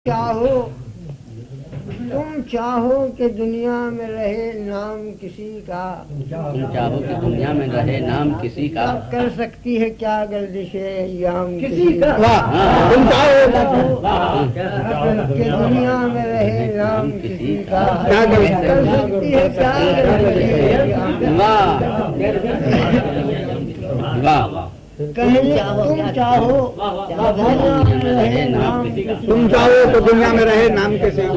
تم چاہو کہ دنیا میں رہے نام کسی کا، تم چاہو کہ دنیا میں رہے نام کسی کا، کر سکتی ہے کیا گردش ایام کسی کا۔ تم چاہو کہ دنیا میں رہے نام کسی کا، کر سکتی ہے کیا گردش ایام کسی کا۔ تم چاہو تو دنیا میں رہے نام کسی کا،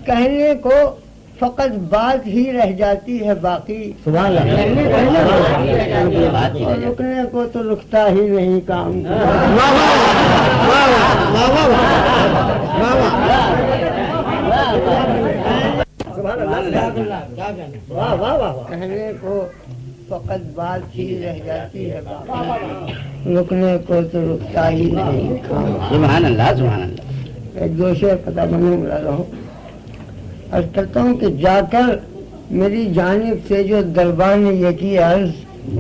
کہنے کو فقط بات ہی رہ جاتی ہے باقی، رکنے کو تو رکتا ہی نہیں کام۔ کہنے کو فقط بات ہی رہ جاتی ہے باقی، رکنے کو تو رکتا ہی نہیں کام۔ سبحان اللہ سبحان اللہ۔ ایک دو شعر پتہ بنے رہا ہوں، عرض کرتا ہوں کہ جا کر میری جانب سے جو دربان یہ کی عرض،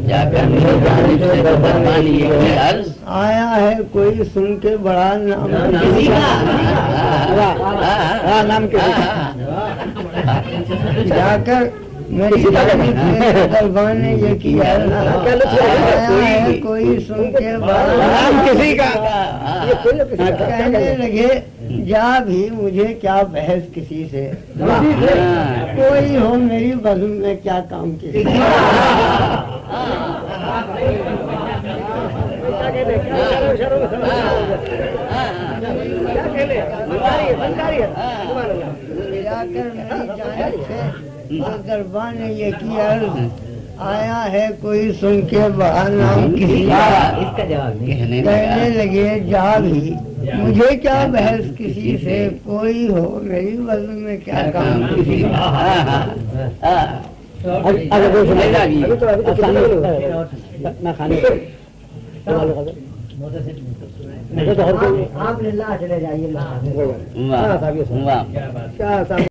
جا کر میری جانب سے دربان یہ کی عرض، آیا ہے کوئی سن کے بڑا نام کسی کا، نام کسی کا۔ جا کر میری جانب سے دربان یہ کی عرض، آیا ہے کوئی سن کے بڑا نام کسی کا۔ کہنے لگے جا بھی مجھے کیا بحث کسی سے، کوئی ہو میری بزم میں کیا کام کسی کا۔ جا کر میری جانب سے دربان نے یہ کی عرض، آیا ہے کوئی سن کے بڑا نام کسی کا۔ کہنے لگے جا بھی مجھے کیا بحث کسی سے، کوئی ہو میری وزن میں کیا کام کسی کا۔ آپ للہ چلے جائیے۔